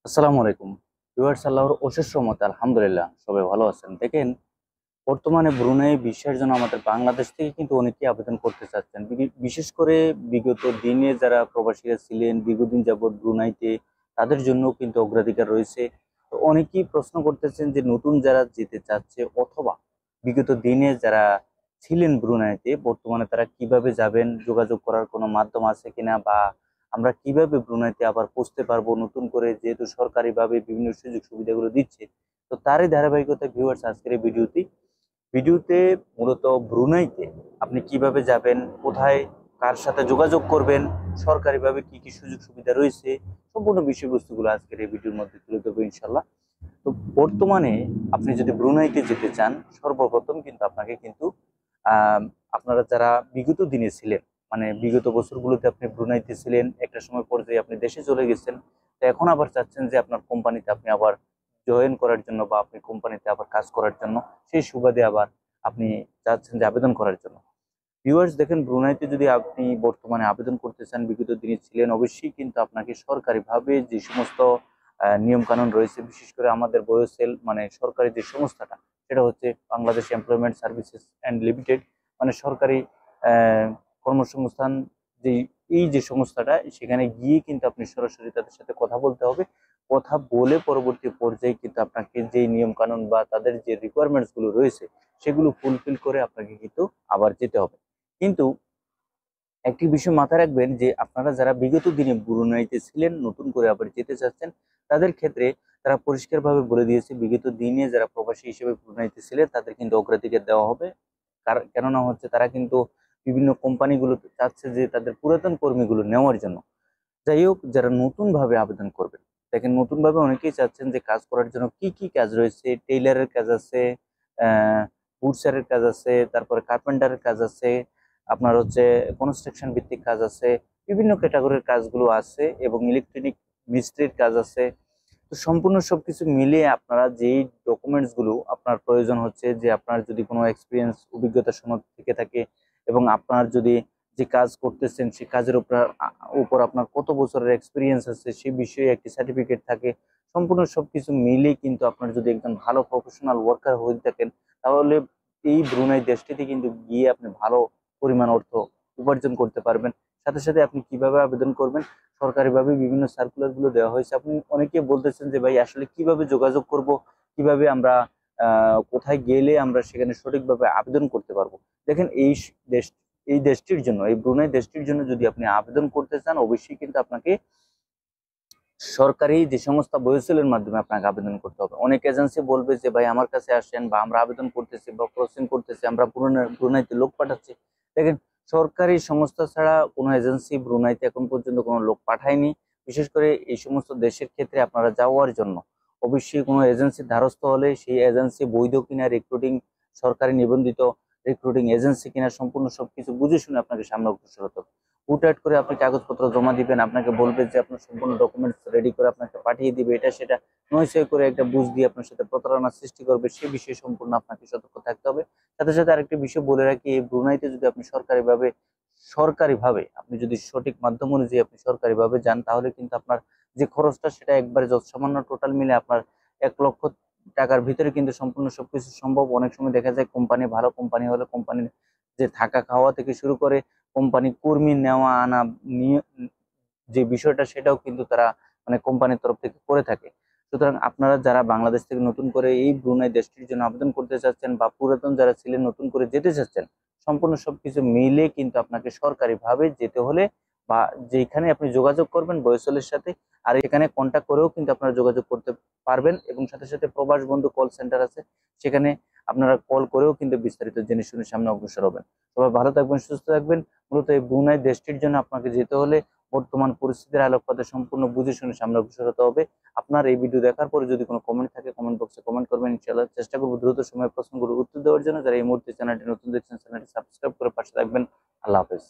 আসসালামু আলাইকুম ভিউয়ার্স। আল্লাহর অশেষ রহমতে আলহামদুলিল্লাহ সবাই ভালো আছেন। দেখেন, বর্তমানে ব্রুনাই ভিসার জন্য আমাদের বাংলাদেশ থেকে কিন্তু অনেকেই আবেদন করতে চাচ্ছেন। বিশেষ করে বিগত দিনে যারা প্রবাসীরা ছিলেন দীর্ঘদিন যাবৎ ব্রুনাইতে, তাদের জন্য কিন্তু অগ্রাধিকার রয়েছে। তো অনেকেই প্রশ্ন করতেছেন যে নতুন যারা যেতে চাচ্ছে অথবা বিগত দিনে যারা ছিলেন ব্রুনাইতে, বর্তমানে তারা কিভাবে যাবেন, যোগাযোগ করার কোনো মাধ্যম আছে কিনা, বা আমরা কিভাবে ব্রুনাইতে আবার পৌঁছতে পারবো নতুন করে, যেহেতু সরকারিভাবে বিভিন্ন সুযোগ সুবিধাগুলো দিচ্ছে। তো তারই ধারাবাহিকতায় ভিউয়ার্স আজকের এই ভিডিওতে মূলত ব্রুনাইতে আপনি কিভাবে যাবেন, কোথায় কার সাথে যোগাযোগ করবেন, সরকারিভাবে কি কি সুযোগ সুবিধা রয়েছে, সম্পূর্ণ বিষয়বস্তুগুলো আজকের এই ভিডিওর মধ্যে তুলে ধরবো ইনশাল্লাহ। তো বর্তমানে আপনি যদি ব্রুনাইতে যেতে চান, সর্বপ্রথম কিন্তু আপনাকে কিন্তু আপনারা যারা বিগত দিনে ছিলেন, মানে বিগত বছরগুলোতে আপনি ব্রুনাইতে ছিলেন, একটা সময় পর্যায়ে আপনি দেশে চলে গেছেন, তো এখন আবার চাচ্ছেন যে আপনার কোম্পানিতে আপনি আবার জয়েন করার জন্য বা আপনি কোম্পানিতে আবার কাজ করার জন্য, সেই সুবাদে আবার আপনি চাচ্ছেন যে আবেদন করার জন্য। ভিউয়ার্স দেখেন, ব্রুনাইতে যদি আপনি বর্তমানে আবেদন করতে চান, বিগত দিনে ছিলেন, অবশ্যই কিন্তু আপনাকে সরকারিভাবে যে সমস্ত নিয়ম কানুন রয়েছে, বিশেষ করে আমাদের বয়োসেল মানে সরকারি যে সংস্থাটা, সেটা হচ্ছে Bangladesh employment services and limited, মানে সরকারি আহ, কর্মসংস্থান যে এই যে সংস্থাটা, সেখানে গিয়ে কিন্তু আপনি সরাসরি তাদের সাথে কথা বলতে হবে। কথা বলে পরবর্তী পর্যায়ে কিন্তু আপনাকে যে নিয়ম কানুন বা তাদের যে রিকোয়ারমেন্টস গুলো রয়েছে, সেগুলো ফুলফিল করে আপনাকে কিন্তু আবার যেতে হবে। কিন্তু একটি বিষয় মাথায় রাখবেন যে আপনারা যারা বিগত দিনে ব্রুনাইতে ছিলেন, নতুন করে আবার যেতে চাচ্ছেন, তাদের ক্ষেত্রে তারা পরিষ্কারভাবে বলে দিয়েছে বিগত দিনে যারা প্রবাসী হিসেবে ব্রুনাইতে ছিলেন তাদের কিন্তু অগ্রাধিকার দেওয়া হবে। কেননা হচ্ছে তারা কিন্তু বিভিন্ন কোম্পানিগুলো চাচ্ছে যে তাদের পুরাতন কর্মীগুলো নেওয়ার জন্য। যাই হোক, যারা নতুন ভাবে আবেদন করবেন, দেখেন নতুন ভাবে অনেকেই চাচ্ছেন যে কাজ করার জন্য কি কি কাজ রয়েছে, টেইলারের কাজ আছে, আহ বুটসারের কাজ আছে, তারপরে কার্পেন্টারের কাজ আছে, আপনার হচ্ছে কনস্ট্রাকশন ভিত্তিক কাজ আছে, বিভিন্ন ক্যাটাগরির কাজগুলো আছে, এবং ইলেকট্রনিক মিস্ত্রির কাজ আছে। তো সম্পূর্ণ সবকিছু মিলিয়ে আপনারা যেই ডকুমেন্টস গুলো আপনার প্রয়োজন হচ্ছে, যে আপনার যদি কোনো এক্সপিরিয়েন্স অভিজ্ঞতা সনদ থেকে থাকে, এবং আপনার যদি যে কাজ করতেছেন সেই কাজের উপর আপনার কত বছরের এক্সপিরিয়েন্স আছে সেই বিষয়ে একটি সার্টিফিকেট থাকে, সম্পূর্ণ সবকিছু মিলে কিন্তু আপনার যদি একজন ভালো প্রফেশনাল ওয়ার্কার হয়ে থাকেন, তাহলে এই ব্রুনাই দেশটিতে কিন্তু গিয়ে আপনি ভালো পরিমাণ অর্থ উপার্জন করতে পারবেন। সাথে সাথে আপনি কিভাবে আবেদন করবেন, সরকারিভাবে বিভিন্ন সার্কুলার গুলো দেওয়া হয়েছে। আপনি অনেকে বলতেছেন যে ভাই আসলে কিভাবে যোগাযোগ করব, কিভাবে আমরা কোথায় গেলে আমরা সেখানে সঠিকভাবে আবেদন করতে পারবো। দেখেন, দেশ এই দেশটির জন্য, এই ব্রুনাই দেশটির জন্য যদি আপনি আবেদন করতে চান, অবশ্যই কিন্তু আপনাকে সরকারি যে সংস্থা বয়সেলের মাধ্যমে আপনাকে আবেদন করতে হবে। অনেক এজেন্সি বলবে যে ভাই আমার কাছে আসেন, বা আমরা আবেদন করতেছি বা প্রসেসিং করতেছি, আমরা ব্রুনাইতে লোক পাঠাচ্ছি। দেখেন, সরকারি সংস্থা ছাড়া কোনো এজেন্সি ব্রুনাইতে এখন পর্যন্ত কোনো লোক পাঠায়নি। বিশেষ করে এই সমস্ত দেশের ক্ষেত্রে আপনারা যাওয়ার জন্য অবশ্যই কোনো এজেন্সির দ্বারস্থ হলে সেই এজেন্সি বৈধ কিনা, রিক্রুটিং সরকারি নিবন্ধিত রিক্রুটিং এজেন্সি কিনা, সম্পূর্ণ সবকিছু বুঝে শুনে আপনাকে সামনে অগ্রসর হতে হবে। হুটহাট করে আপনি কাগজপত্র জমা দিবেন, আপনাকে বলবে যে আপনার সম্পূর্ণ ডকুমেন্টস রেডি করে আপনাকে পাঠিয়ে দিবে, এটা সেটা নয়ছয় করে একটা বুঝ দিয়ে আপনার সাথে প্রতারণার সৃষ্টি করবে, সে বিষয়ে সম্পূর্ণ আপনাকে সতর্ক থাকতে হবে। সাথে সাথে আরেকটি বিষয় বলে রাখি, এই ব্রুনাইতে যদি আপনি সরকারিভাবে আপনি যদি সঠিক মাধ্যম অনুযায়ী আপনি সরকারিভাবে যান, তাহলে কিন্তু আপনার যে খরচটা সেটা একবারে যত সামান্য, টোটাল মিলে আপনার 1 লক্ষ টাকার ভিতরে কিন্তু সম্পূর্ণ সবকিছু সম্ভব। অনেক সময় দেখা যায় কোম্পানি, ভালো কোম্পানি হলে কোম্পানির যে থাকা খাওয়া থেকে শুরু করে কোম্পানি কর্মী নেওয়া আনা নিয়ে যে বিষয়টা, সেটাও কিন্তু তারা মানে কোম্পানির তরফ থেকে করে থাকে। সুতরাং আপনারা যারা বাংলাদেশ থেকে নতুন করে এই ব্রুনাই দেশটির জন্য আবেদন করতে চাচ্ছেন, বা পুরাতন যারা ছিলেন নতুন করে যেতে চাচ্ছেন, সম্পূর্ণ সবকিছু মিলে কিন্তু আপনাকে সরকারিভাবে যেতে হলে, বা যেখানে আপনি যোগাযোগ করবেন বয়সলের সাথে, আর এখানে কন্ট্যাক্ট করেও কিন্তু আপনারা যোগাযোগ করতে পারবেন, এবং সাথে সাথে প্রবাস বন্ধু কল সেন্টার আছে, সেখানে আপনারা কল করেও কিন্তু বিস্তারিত জেনে শুনে সামনে অগ্রসর হবেন। সবাই ভালো থাকবেন, সুস্থ থাকবেন। মূলত এই ব্রুনাই দেশটির জন্য আপনাকে যেতে হলে বর্তমান পরিস্থিতির আলোকপাতে সম্পূর্ণ বুঝে শুনে সামনে অগ্রসর হতে হবে। আপনার এই ভিডিও দেখার পরে যদি কোনো কমেন্ট থাকে, কমেন্ট বক্সে কমেন্ট করবেন, ইনশাআল্লাহ চেষ্টা করবো দ্রুত সময়ে প্রশ্নগুলোর উত্তর দেওয়ার জন্য। যারা এই মুহূর্তে চ্যানেলটি নতুন দেখছেন, চ্যানেলটি সাবস্ক্রাইব করে পাশে থাকবেন। আল্লাহ হাফেজ।